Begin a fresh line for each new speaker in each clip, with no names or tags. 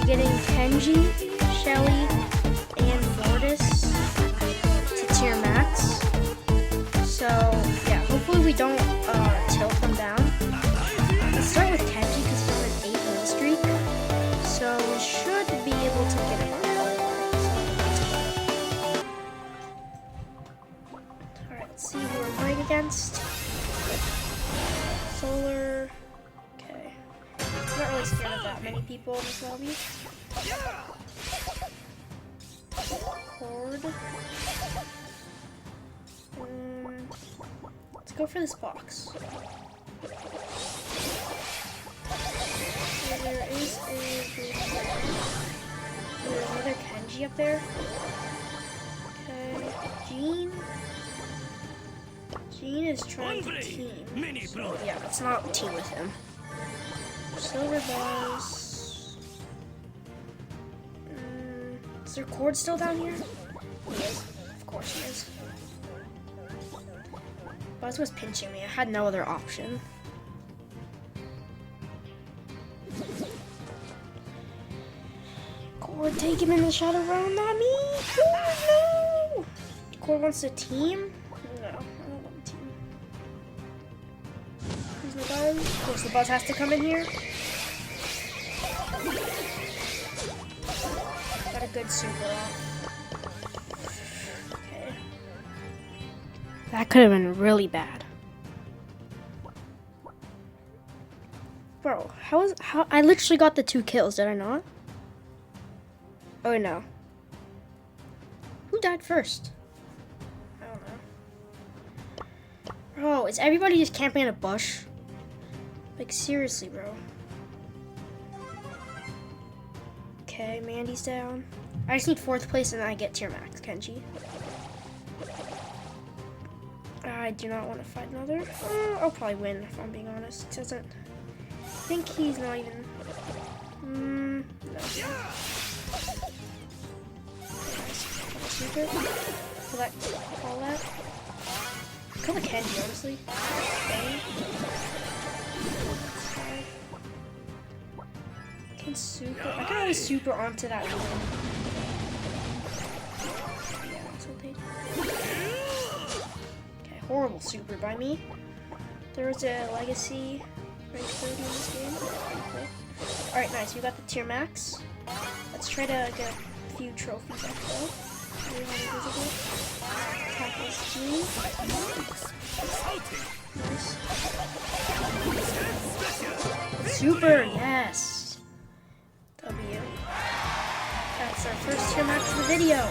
getting Kenji, Shelly, and Mortis to tier max. So yeah, hopefully we don't tilt them down. Let's start with Kenji because he's on an 8-win streak. So we should be able to get him on LR. Alright, let's see who we're playing against. Solar. Okay. I'm not really scared of that many people in this lobby. Horde. Let's go for this box. So there is there's another Kenji up there. Okay, Gene is trying to team. So yeah, let's not team with him. Silver Buzz. Is there Cord still down here? He is. Of course he is. Buzz was pinching me. I had no other option. Cord, take him in the shadow realm, not me! Oh, no! Cord wants to team? No, I don't want to team. Who's the Buzz? Of course, the Buzz has to come in here. Got a good super off. Okay. That could have been really bad. Bro, how I literally got the 2 kills, did I not? Oh no. Who died first? I don't know. Bro, is everybody just camping in a bush? Like seriously, bro. Okay, Mandy's down. I just need 4th place and then I get tier max, Kenji. I do not want to fight another. I'll probably win if I'm being honest. It doesn't. I think he's not even. No. Super. Call that. Kill the Kenji, honestly. Okay. Can super. I can always super onto that room. Yeah, that's what they do. Okay, horrible super by me. There's a legacy rank 30 in this game. Cool. Alright, nice. We got the tier max. Let's try to get a few trophies up though. Attack this Gene. Nice. Super, yes. W. That's our first tier max of the video.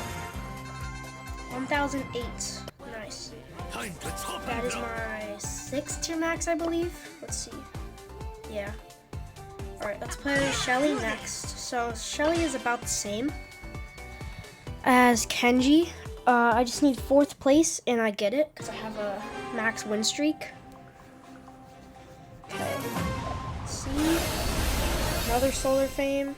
1008. Nice. That is my 6th tier max, I believe. Let's see. Yeah. Alright, let's play Shelly next. So Shelly is about the same as Kenji. I just need 4th place and I get it because I have a max win streak. Okay. Let's see. Another Solar Fame.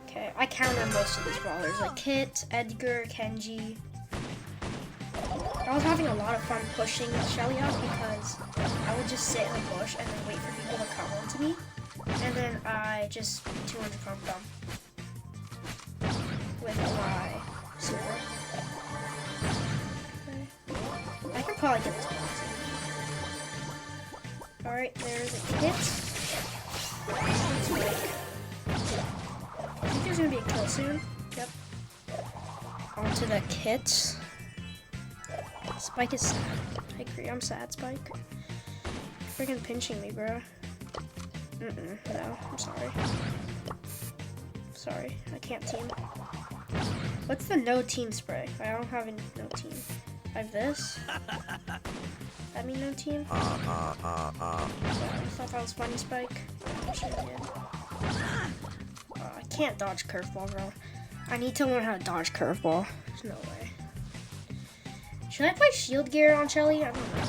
Okay, I counter most of these brawlers like Kit, Edgar, Kenji. I was having a lot of fun pushing Shelly out because I would just sit in a bush and then wait for people to come onto me. And then I just 200 pump them with my super. Okay. I can probably get this box. Alright, there's a Kit. I think there's gonna be a kill soon. Yep. Onto the Kit. Spike is sad. I agree, I'm sad, Spike. Freaking pinching me, bro. No, I'm sorry. Sorry, I can't team. What's the no team spray? I don't have any no team. I have this. That mean no team? Yeah, I thought that was funny, Spike. I should have did. I can't dodge curveball, bro. I need to learn how to dodge curveball. There's no way. Should I play shield gear on Shelly? I don't know.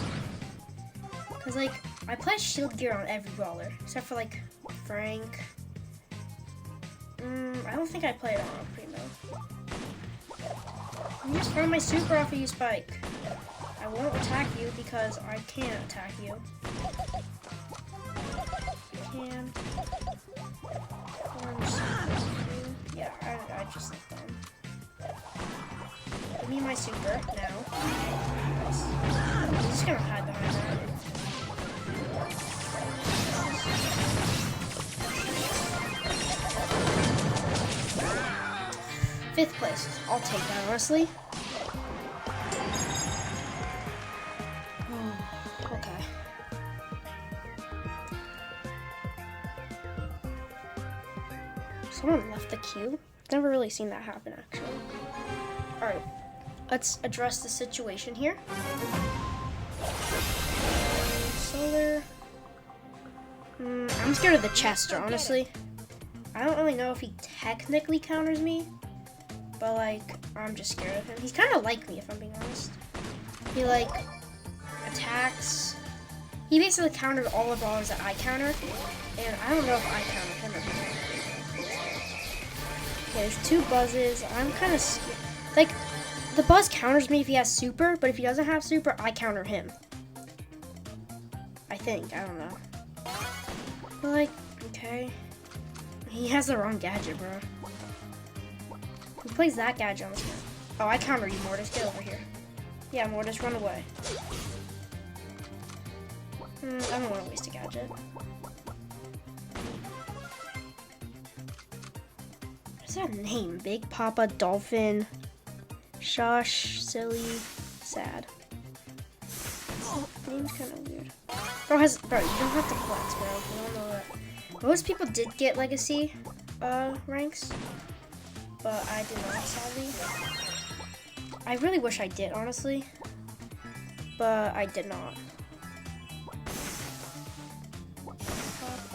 Cause like, I play shield gear on every brawler, except for like Frank. I don't think I play it on Primo. I'm just throwing my super off of you, Spike. I won't attack you because I can't attack you. Can. Yeah, I just like them. Give me my super now. Nice. I'm just gonna hide behind that. Fifth place. I'll take that, honestly. Okay. Someone left the queue? Never really seen that happen, actually. Alright. Let's address the situation here. Solar. I'm scared of the Chester, honestly. I don't really know if he technically counters me, but like, I'm just scared of him. He's kind of like me, if I'm being honest. He like attacks. He basically countered all the brawlers that I countered, and I don't know if I countered him or he countered me. Okay, there's two buzzes. I'm kind of scared. Like, the buzz counters me if he has super, but if he doesn't have super, I counter him. I think. I don't know. But like, okay. He has the wrong gadget, bro. Who plays that gadget on this map? Oh, I counter you, Mortis. Get over here. Yeah, Mortis, run away. I don't want to waste a gadget. What's that name? Big Papa Dolphin. Shush. Silly. Sad. Name's kind of weird. Bro, you don't have to flex, bro. You don't know that. Most people did get legacy ranks, but I did not, sadly. I really wish I did, honestly, but I did not.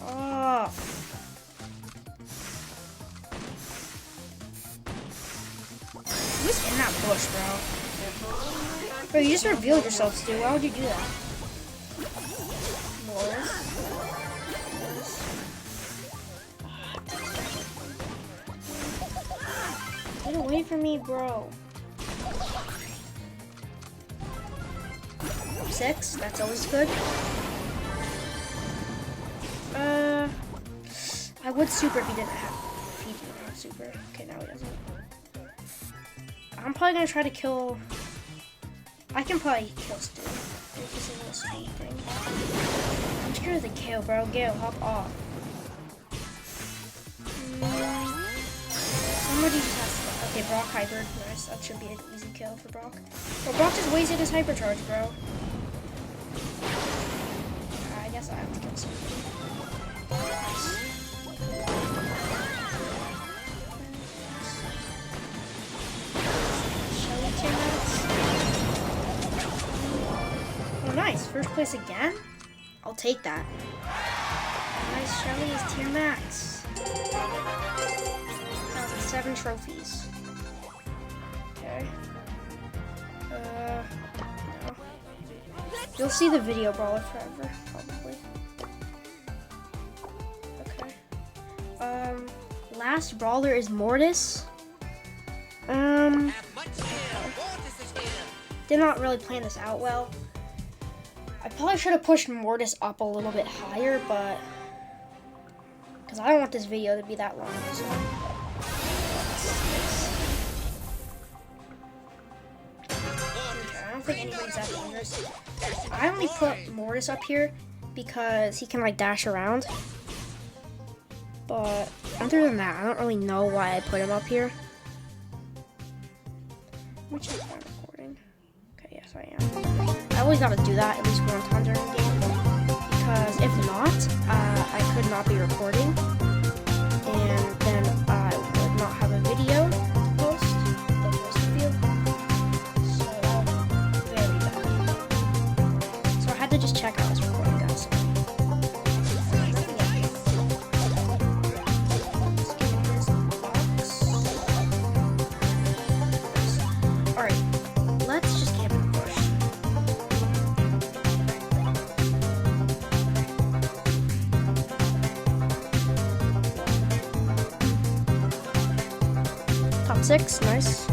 Oh. Who's in that bush, bro? Bro, you just revealed yourself, Stu. Why would you do that? Morris. Get away from me, bro. 6, that's always good. I would super if he didn't have super. Okay, now he doesn't. I'm probably gonna try to kill. I can probably kill Stu. This is a little sweet thing. I'm scared of the Gale, bro. Gale, hop off. Somebody just has to. Okay, Brock hypered. Nice. That should be an easy kill for Brock. Well, Brock just wasted his hypercharge, bro. I guess I have to kill somebody. Nice. Oh, nice. First place again? I'll take that. Nice. Shelly is tier max. 7 trophies. Okay. No. You'll see the video brawler forever, probably. Okay. Last brawler is Mortis. Did not really plan this out well. I probably should have pushed Mortis up a little bit higher, but because I don't want this video to be that long. So. I don't think anybody's that dangerous. I only put Mortis up here because he can like dash around. But other than that, I don't really know why I put him up here. Which is I'm recording. Okay, yes I am. I always gotta do that at least one time during the game. Because if not, I could not be recording. And then I would not have a video to post. So I had to just check I was recording, guys. Alright, let's just camp in the bush. Top 6, nice.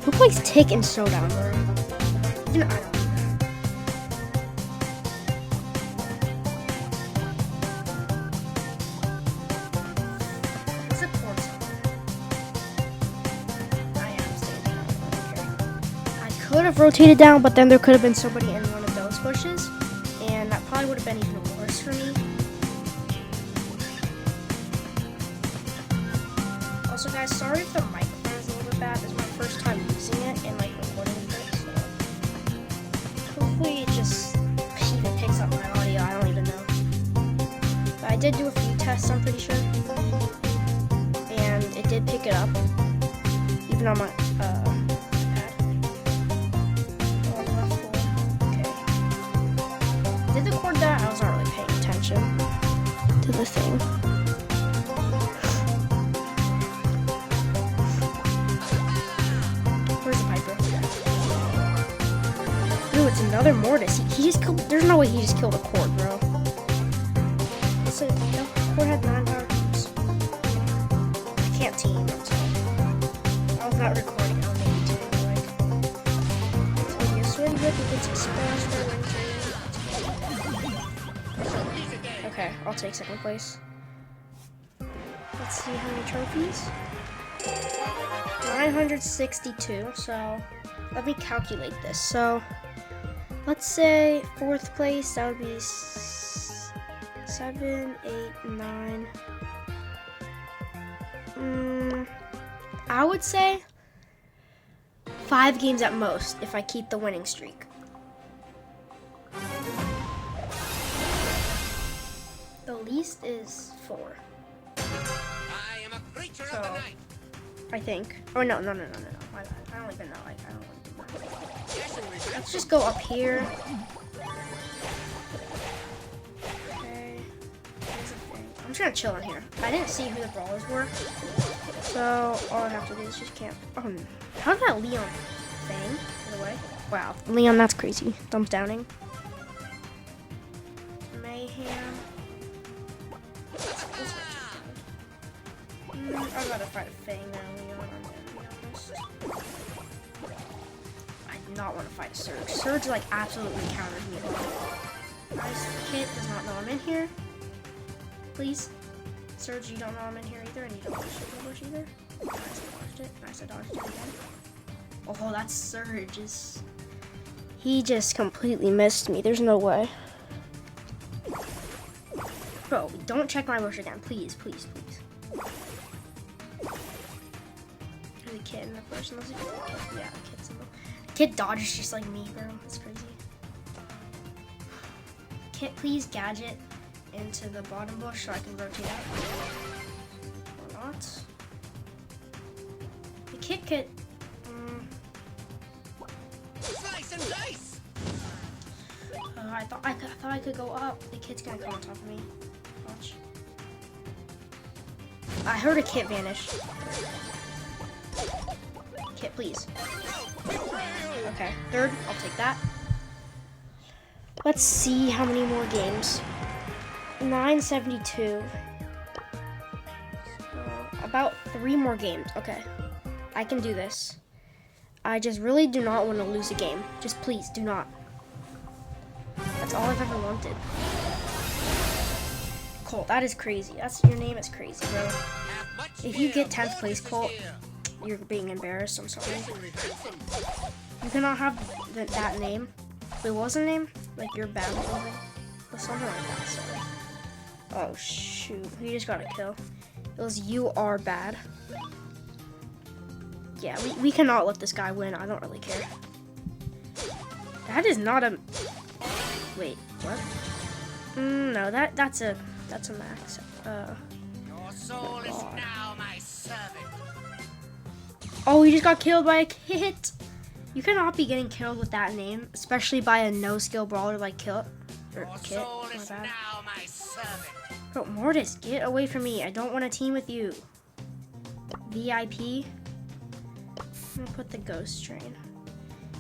Who plays Tick in Showdown, bro? Even I don't. What's the core song? have rotated down, but then there could have been somebody in one of those bushes, and that probably would have been even worse for me. Also, guys, sorry if the microphone is a little bit bad. This is my first time using it and like recording this, so hopefully it just even picks up my audio. I don't even know. But I did do a few tests, I'm pretty sure, and it did pick it up, even on my pad. Okay. Did record that? I was not really paying attention to the thing. Where's the Piper? Ooh, it's another Mortis. He just killed. There's no way he just killed a Cord, bro. So, no, Cord had 9 power cubes. I can't team. I'm sorry. I was not recording. I was maybe teaming like. So you swing good. You get some splash for win. Okay, I'll take second place. Let's see how many trophies. 962, so let me calculate this. So let's say 4th place, that would be 7, 8, 9. I would say 5 games at most if I keep the winning streak. The least is 4.
I am a creature of the night.
I think. Oh no. My bad. I don't even know. I don't want to do that. Let's just go up here. Okay. Here's the thing. I'm just gonna chill in here. I didn't see who the brawlers were, so all I have to do is just camp. Oh, how did that Leon thing get away? Wow, Leon, that's crazy. Thumbs downing. Mayhem. I'd rather fight a Fang than a Leon, I'm gonna be honest. I do not want to fight a Surge. Surge, like, absolutely counters me. Nice. Kit does not know I'm in here. Please. Surge, you don't know I'm in here either, and you don't want to shoot the bush either. Nice, I dodged it. Nice, I dodged it again. Oh, that Surge is... He just completely missed me. There's no way. Bro, don't check my bush again. Please, please, please. Kit in the first one. Yeah, Kit's in the... Kit dodges just like me, bro. That's crazy. Kit, please gadget into the bottom bush so I can rotate out. Or not. The Kit.
Slice and dice.
I thought I could go up. The Kit's gonna come on top of me. Watch. I heard a Kit vanish. Kit, please. Okay, 3rd. I'll take that. Let's see how many more games. 972. So, about 3 more games. Okay. I can do this. I just really do not want to lose a game. Just please, do not. That's all I've ever wanted. Colt, that is crazy. Your name is crazy, bro. If you get 10th place, Colt, you're being embarrassed. I'm sorry. You cannot have that name. Wait, what was the name? Like you're bad or something? Or something like that. Sorry. Oh shoot! We just got a kill. It was you are bad. Yeah, we cannot let this guy win. I don't really care. That is not a. Wait, what? No, that's a max.
Your soul is now my servant.
Oh, he just got killed by a Kit. You cannot be getting killed with that name, especially by a no-skill brawler like Kit. Or Kit. My bad.
Now my servant.
Bro, Mortis, get away from me. I don't want to team with you. VIP. I'm gonna put the Ghost Train.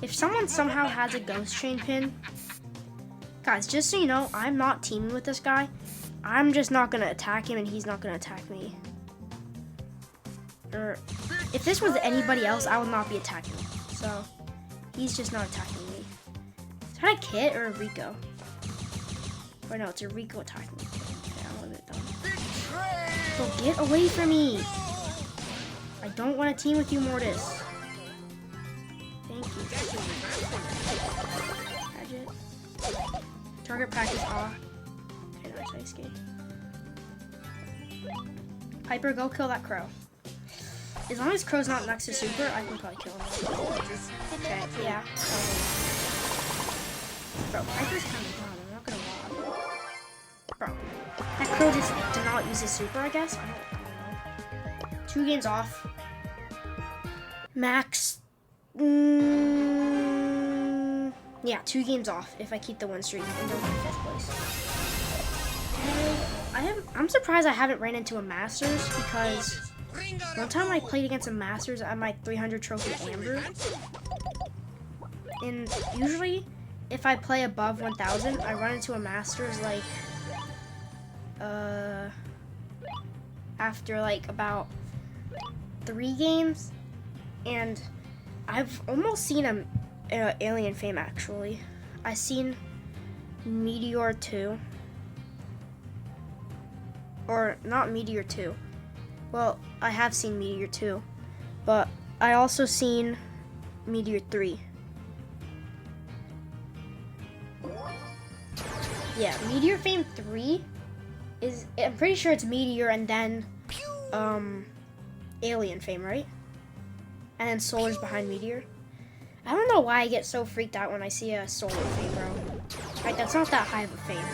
If someone somehow has a Ghost Train pin, guys, just so you know, I'm not teaming with this guy. I'm just not gonna attack him, and he's not gonna attack me. Or if this was anybody else, I would not be attacking him. So he's just not attacking me. Is that a Kit or a Rico? Or no, it's a Rico attacking me. Okay, I'll leave it done. Bro, get away from me. I don't want to team with you, Mortis. Thank you. Target practice off. Okay, nice, I escaped. Piper, go kill that crow. As long as crow's not next to super, I can probably kill him. Okay, yeah. Bro, Piper's kind of dumb, I'm not gonna lie. Bro, that crow just did not use his super, I guess. I don't know. 2 games off. Max. Yeah, 2 games off if I keep the win streak and don't get 5th place. I'm surprised I haven't ran into a Masters because one time I played against a Masters at my 300 trophy Amber. And usually, if I play above 1,000, I run into a Masters like after like about 3 games, and I've almost seen a Alien Fame actually. I seen Meteor 2, or not Meteor 2. Well, I have seen Meteor 2, but I also seen Meteor 3. Yeah, Meteor Fame 3 is, I'm pretty sure it's Meteor and then Alien Fame, right? And then Solar's behind Meteor. I don't know why I get so freaked out when I see a Solar Fame, bro. Right, that's not that high of a fame.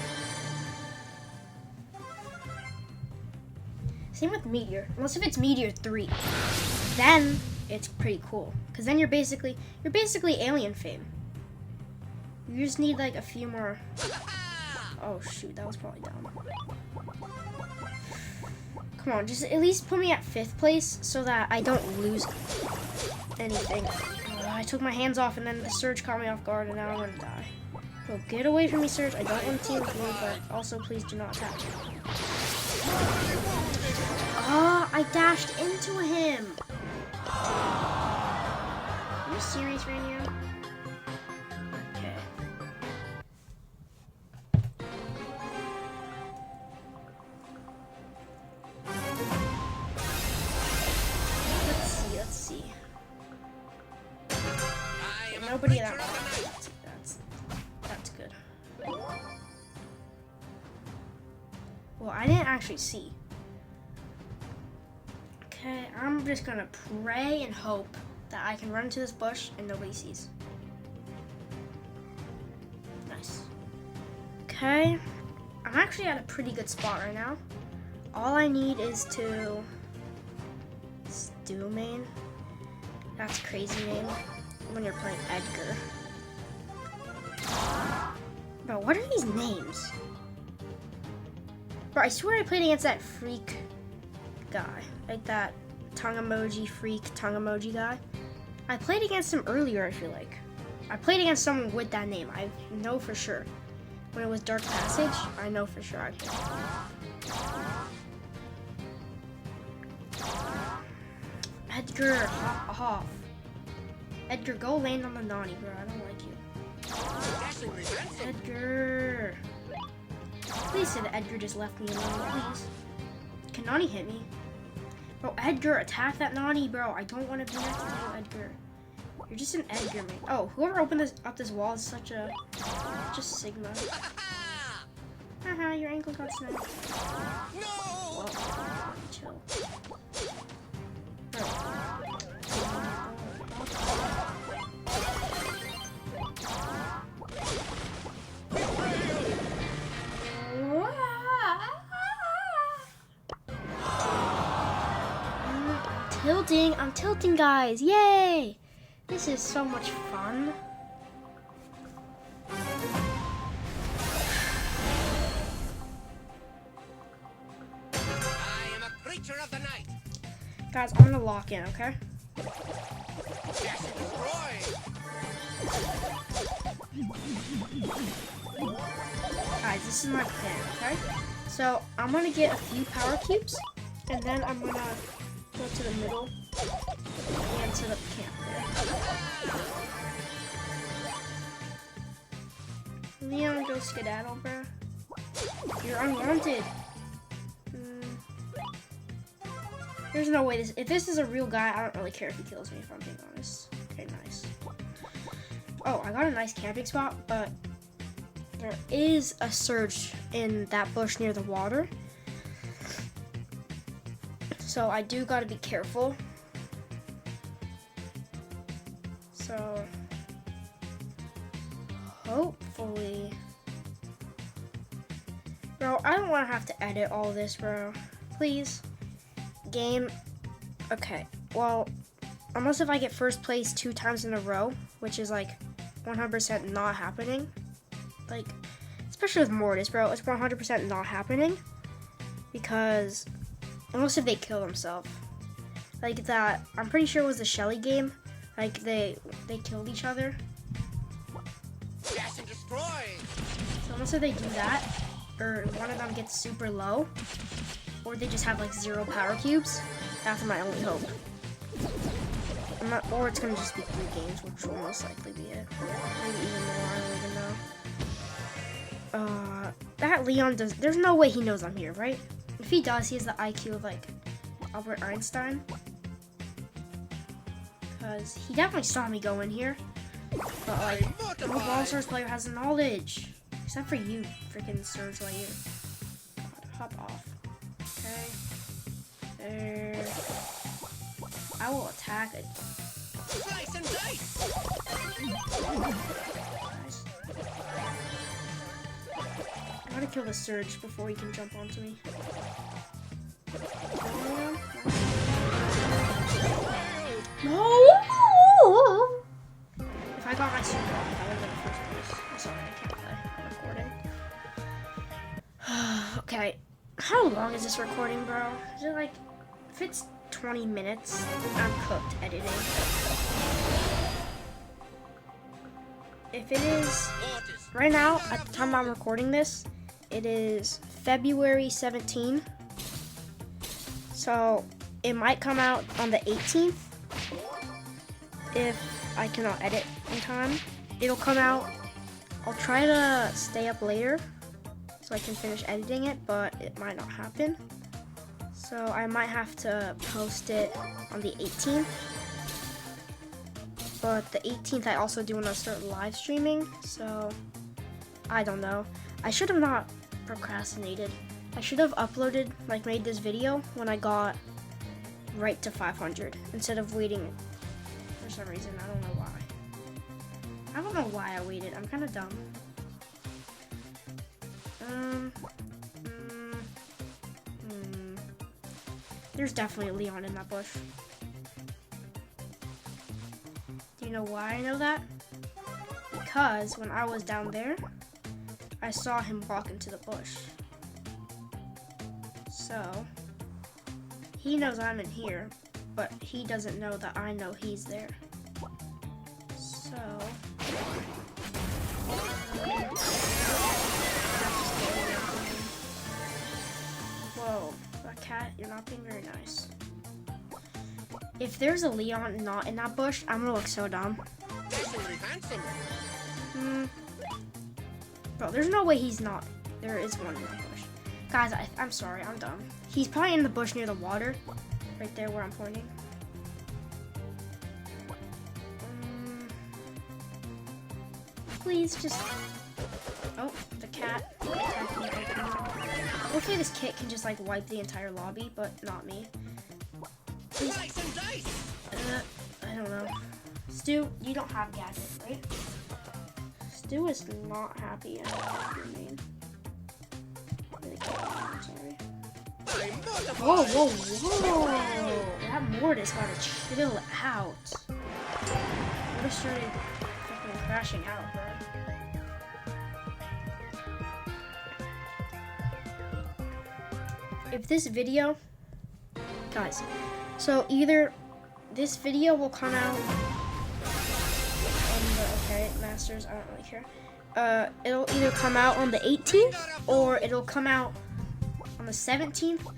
Same with Meteor, unless if it's Meteor 3, then it's pretty cool. Cause then you're basically Alien Fame. You just need like a few more. Oh shoot, that was probably dumb. Come on, just at least put me at 5th place so that I don't lose anything. I took my hands off and then the Surge caught me off guard and now I'm gonna die. So get away from me, Surge. I don't want to team with you, but also please do not attack me. Oh, I dashed into him. Are you serious right now? Okay. Let's see. Nobody that that's good. Well, I didn't actually see. Okay, I'm just gonna pray and hope that I can run into this bush and nobody sees. Nice. Okay, I'm actually at a pretty good spot right now. All I need is to Stew main. That's crazy name when you're playing Edgar. Bro, what are these names? Bro, I swear I played against that freak guy. Like that tongue emoji freak, tongue emoji guy. I played against him earlier, I feel like. I played against someone with that name. I know for sure. When it was Dark Passage, I know for sure I played. Edgar, hop off. Edgar, go land on the Nani, bro. I don't like you. Edgar. Please say that Edgar just left me alone, please. Can Nani hit me? Bro, Edgar, attack that Nani, bro. I don't want to be next to you, Edgar. You're just an Edgar, man. Oh, whoever opened up this wall is such a Sigma. Haha, your ankle got snapped. No! Whoa, chill. Bro. I'm tilting, guys. Yay! This is so much fun.
I am a creature of the night.
Guys, I'm gonna lock in, okay? Guys, this is my plan, okay? So, I'm gonna get a few power cubes, and then I'm gonna go to the middle and set up camp there. Leon, go skedaddle, bro. You're unwanted. There's no way if this is a real guy, I don't really care if he kills me, if I'm being honest. Okay, nice. Oh, I got a nice camping spot, but there is a surge in that bush near the water. So I do gotta be careful. So hopefully, bro, I don't want to have to edit all this, bro. Please, game. Okay, well, unless if I get first place 2 times in a row, which is like 100% not happening. Like, especially with Mortis, bro, it's 100% not happening. Because, unless if they kill themselves. Like that, I'm pretty sure it was the Shelly game. Like, they killed each other.
Dash and destroy.
So unless if they do that, or one of them gets super low, or they just have like 0 power cubes, that's my only hope. Or it's gonna just be 3 games, which will most likely be it. Maybe even more, I don't even know. That Leon does, there's no way he knows I'm here, right? If he does, he has the IQ of like Albert Einstein. Because he definitely saw me go in here. But like, no Brawl Stars player has the knowledge. Except for you, freaking Surge Lightyear. God, hop off. Okay. There. I will attack it.
Slice and dice.
Nice. I gotta kill the Surge before he can jump onto me. No! If I got my super off, I would have been the first place. I'm sorry, I can't play. I'm recording. Okay. How long is this recording, bro? Is it like, if it's 20 minutes, I'm cooked editing. If it is, right now, at the time I'm recording this, it is February 17. So, it might come out on the 18th. If I cannot edit in time, it'll come out. I'll try to stay up later so I can finish editing it, but it might not happen. So I might have to post it on the 18th. But the 18th I also do want to start live streaming, so I don't know. I should have not procrastinated. I should have uploaded, like made this video when I got right to 500 instead of waiting. For some reason, I don't know why. I don't know why I waited. I'm kind of dumb. There's definitely a Leon in that bush. Do you know why I know that? Because when I was down there, I saw him walk into the bush. So, he knows I'm in here, but he doesn't know that I know he's there. So, whoa, that cat, you're not being very nice. If there's a Leon not in that bush, I'm gonna look so dumb.
Really handsome.
Bro, there's no way he's not. There is one in that bush. Guys, I'm sorry, I'm dumb. He's probably in the bush near the water. Right there where I'm pointing. Please just... Oh, the cat. Hopefully this kit can just like wipe the entire lobby, but not me. Please.
Slice and dice.
I don't know. Stu, you don't have gadget, right? Stu is not happy at your name. I'm sorry. Whoa, whoa, whoa! That Mortis gotta chill out. Mortis started fucking crashing out, bro. If this video, guys, so either this video will come out on the, okay, Masters, I don't really care. It'll either come out on the 18th or it'll come out on the 17th,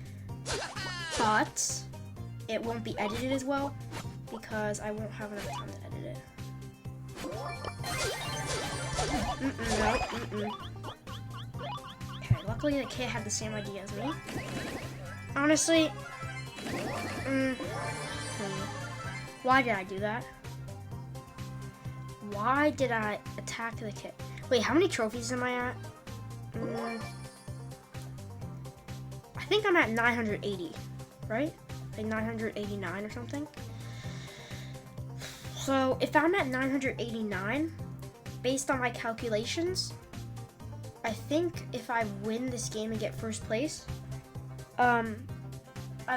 but it won't be edited as well because I won't have enough time to edit it. Okay, luckily the kid had the same idea as me. Honestly, why did I do that? Why did I attack the kit. Wait, how many trophies am I at? I think I'm at 980, right? Like 989 or something. So if I'm at 989, based on my calculations, I think if I win this game and get first place, I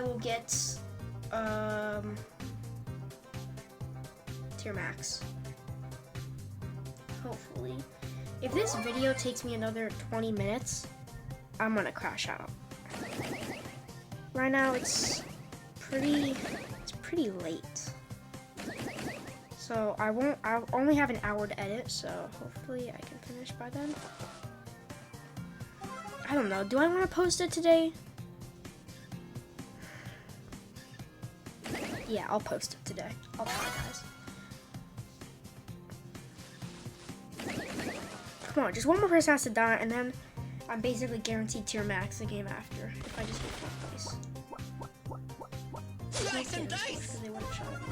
will get tier max. Hopefully. If this video takes me another 20 minutes, I'm gonna crash out. Right now it's pretty late. So I'll only have an hour to edit, so hopefully I can finish by then. I don't know, do I want to post it today? Yeah, I'll post it today. I'll try, guys. Come on, just one more person has to die, and then I'm basically guaranteed tier max the game after if I just get fourth place.
Slice and dice.
Because they wouldn't shot at me.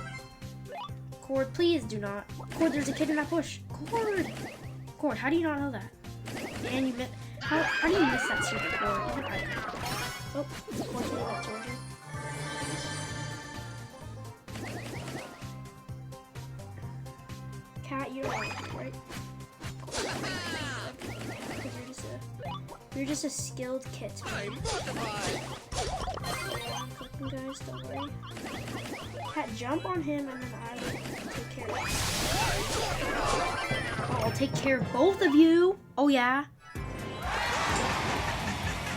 Cord, please do not. Cord, there's a kid in that bush. Cord! Cord, how do you not know that? And you miss. How do you miss that stupid Cord? Even I could. Oh, Cord's really that soldier. Cat, you don't like it, right? You're just a skilled kit.
I'm mortified.
Fucking guys, don't worry. Cat, jump on him and then I will take care of you. Oh, I'll take care of both of you. Oh yeah.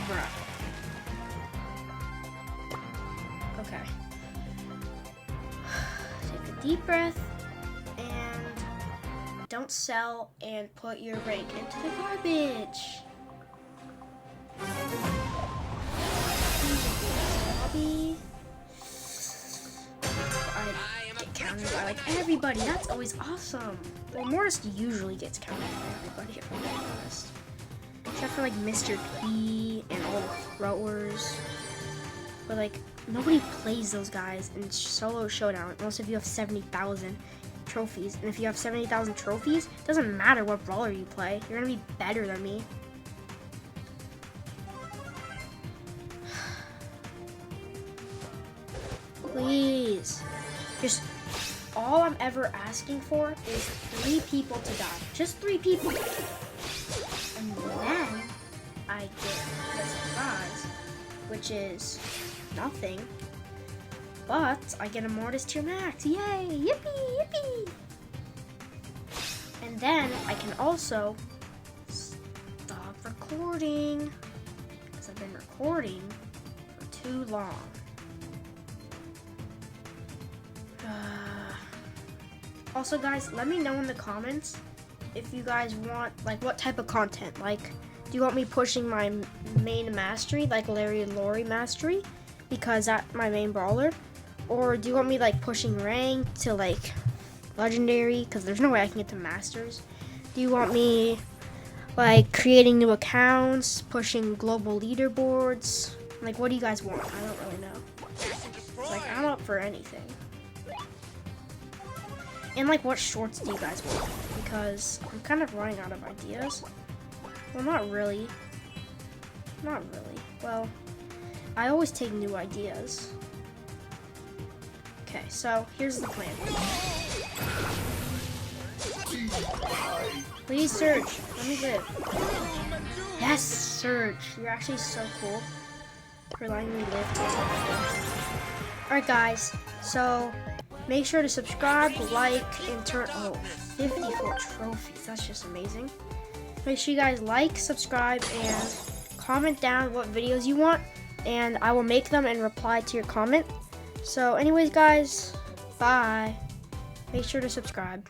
Bruh. Okay. Take a deep breath and don't sell and put your rank into the garbage. Lobby. I get counted by like everybody. That's always awesome. Well, Mortis usually gets counted by everybody, if I'm being honest. Except for like Mr. P and all the throwers. But like nobody plays those guys in solo showdown unless if you have 70,000 trophies. And if you have 70,000 trophies, it doesn't matter what brawler you play. You're gonna be better than me. Please. Just all I'm ever asking for is 3 people to die. Just 3 people. And then I get the surprise, which is nothing. But I get a Mortis tier max. Yay! Yippee! Yippee! And then I can also stop recording because I've been recording for too long. Also, guys, let me know in the comments if you guys want, like, what type of content. Like, do you want me pushing my main mastery, like Larry and Lori mastery, because that's my main brawler? Or do you want me, like, pushing rank to, like, legendary, because there's no way I can get to masters? Do you want me, like, creating new accounts, pushing global leaderboards? Like, what do you guys want? I don't really know. Like, I'm up for anything. And like, what shorts do you guys want? Because I'm kind of running out of ideas. Well, not really. Not really. Well, I always take new ideas. Okay, so here's the plan. Please, Surge. Let me live. Yes, Surge. You're actually so cool for letting me live. Alright, guys. So make sure to subscribe, like, and turn. Oh, 54 trophies. That's just amazing. Make sure you guys like, subscribe, and comment down what videos you want, and I will make them and reply to your comment. So anyways, guys, bye. Make sure to subscribe.